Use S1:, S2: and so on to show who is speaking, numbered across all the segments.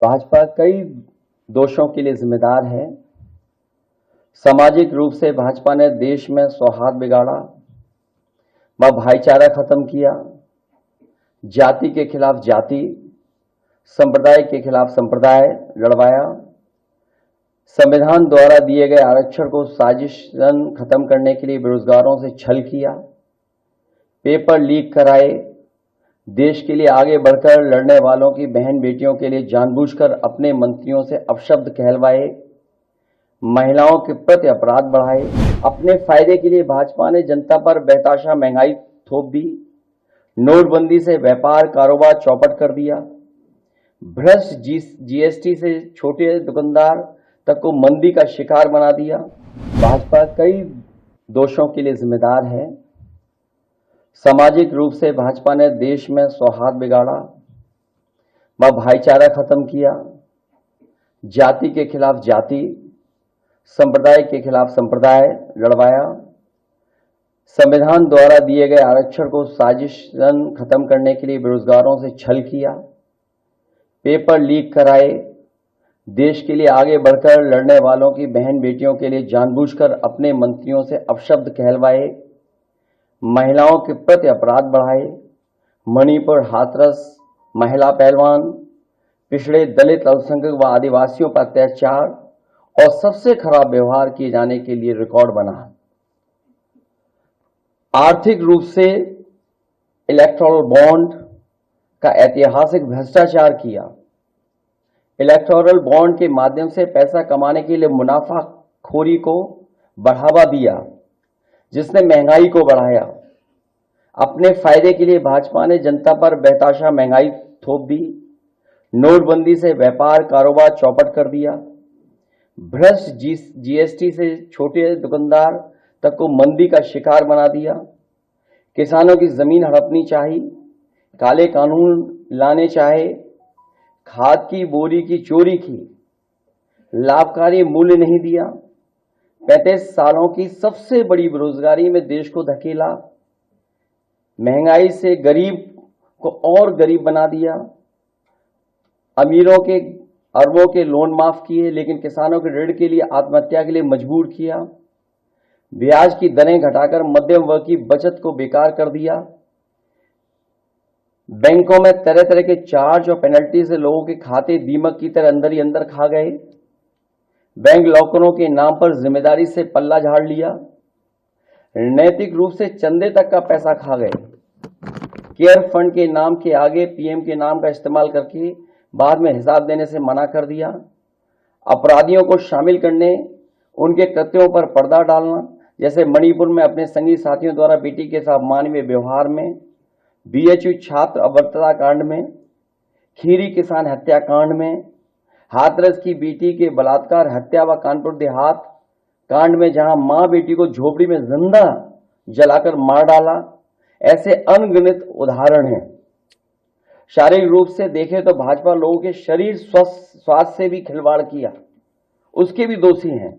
S1: भाजपा कई दोषों के लिए जिम्मेदार है। सामाजिक रूप से भाजपा ने देश में सौहार्द बिगाड़ा, व भाईचारा खत्म किया, जाति के खिलाफ जाति, संप्रदाय के खिलाफ संप्रदाय लड़वाया, संविधान द्वारा दिए गए आरक्षण को साजिशन खत्म करने के लिए बेरोजगारों से छल किया, पेपर लीक कराए, देश के लिए आगे बढ़कर लड़ने वालों की बहन बेटियों के लिए जानबूझकर अपने मंत्रियों से अपशब्द कहलवाए, महिलाओं के प्रति अपराध बढ़ाए। अपने फायदे के लिए भाजपा ने जनता पर बेतहाशा महंगाई थोप दी, नोटबंदी से व्यापार कारोबार चौपट कर दिया, भ्रष्ट जीएसटी से छोटे दुकानदार तक को मंदी का शिकार बना दिया। भाजपा कई दोषों के लिए जिम्मेदार है। सामाजिक रूप से भाजपा ने देश में सौहार्द बिगाड़ा, व भाईचारा खत्म किया, जाति के खिलाफ जाति, संप्रदाय के खिलाफ संप्रदाय लड़वाया, संविधान द्वारा दिए गए आरक्षण को साजिशन खत्म करने के लिए बेरोजगारों से छल किया, पेपर लीक कराए, देश के लिए आगे बढ़कर लड़ने वालों की बहन बेटियों के लिए जानबूझकर अपने मंत्रियों से अपशब्द कहलवाए, महिलाओं के प्रति अपराध बढ़ाए, मणिपुर हाथरस महिला पहलवान, पिछड़े दलित अल्पसंख्यक व आदिवासियों पर अत्याचार और सबसे खराब व्यवहार किए जाने के लिए रिकॉर्ड बना। आर्थिक रूप से इलेक्टोरल बॉन्ड का ऐतिहासिक भ्रष्टाचार किया, इलेक्टोरल बॉन्ड के माध्यम से पैसा कमाने के लिए मुनाफाखोरी को बढ़ावा दिया, जिसने महंगाई को बढ़ाया। अपने फायदे के लिए भाजपा ने जनता पर बेतहाशा महंगाई थोप दी, नोटबंदी से व्यापार कारोबार चौपट कर दिया, भ्रष्ट जीएसटी से छोटे दुकानदार तक को मंदी का शिकार बना दिया, किसानों की जमीन हड़पनी चाहिए, काले कानून लाने चाहे, खाद की बोरी की चोरी की, लाभकारी मूल्य नहीं दिया, 35 सालों की सबसे बड़ी बेरोजगारी में देश को धकेला, महंगाई से गरीब को और गरीब बना दिया, अमीरों के अरबों के लोन माफ किए लेकिन किसानों के ऋण के लिए आत्महत्या के लिए मजबूर किया, ब्याज की दरें घटाकर मध्यम वर्ग की बचत को बेकार कर दिया, बैंकों में तरह तरह के चार्ज और पेनल्टी से लोगों के खाते दीमक की तरह अंदर ही अंदर खा गए, बैंक लॉकरों के नाम पर जिम्मेदारी से पल्ला झाड़ लिया, नैतिक रूप से चंदे तक का पैसा खा गए, केयर फंड के नाम के आगे पीएम के नाम का इस्तेमाल करके बाद में हिसाब देने से मना कर दिया, अपराधियों को शामिल करने, उनके कृत्यों पर पर्दा डालना, जैसे मणिपुर में अपने संगी साथियों द्वारा बेटी के साथ मानवीय व्यवहार में, बीएचयू छात्र अभद्रता कांड में, खीरी किसान हत्याकांड में, हाथरस की बेटी के बलात्कार हत्या व कानपुर देहात कांड में जहां मां बेटी को झोपड़ी में जिंदा जलाकर मार डाला, ऐसे अनगिनत उदाहरण हैं। शारीरिक रूप से देखें तो भाजपा लोगों के शरीर स्वास्थ्य से भी खिलवाड़ किया, उसके भी दोषी हैं।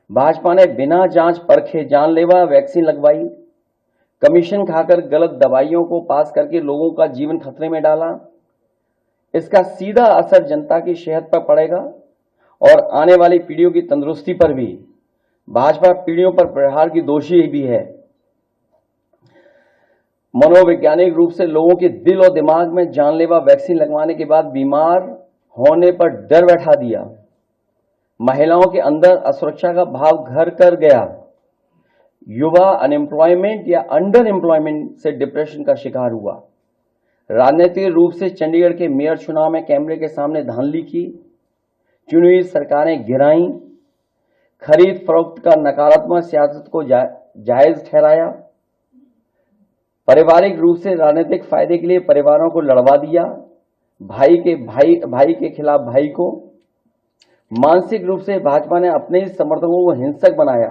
S1: भाजपा ने बिना जांच परखे जानलेवा वैक्सीन लगवाई, कमीशन खाकर गलत दवाइयों को पास करके लोगों का जीवन खतरे में डाला। इसका सीधा असर जनता की सेहत पर पड़ेगा और आने वाली पीढ़ियों की तंदुरुस्ती पर भी। भाजपा पीढ़ियों पर प्रहार की दोषी भी है। मनोवैज्ञानिक रूप से लोगों के दिल और दिमाग में जानलेवा वैक्सीन लगवाने के बाद बीमार होने पर डर बैठा दिया, महिलाओं के अंदर असुरक्षा का भाव घर कर गया, युवा अनएम्प्लॉयमेंट या अंडर एम्प्लॉयमेंट से डिप्रेशन का शिकार हुआ। राजनीतिक रूप से चंडीगढ़ के मेयर चुनाव में कैमरे के सामने धांधली की, चुनी हुई सरकारें गिराई, खरीद फरोख्त का नकारात्मक सियासत को जायज ठहराया, पारिवारिक रूप से राजनीतिक फायदे के लिए परिवारों को लड़वा दिया, भाई के खिलाफ भाई को। मानसिक रूप से भाजपा ने अपने ही समर्थकों को हिंसक बनाया।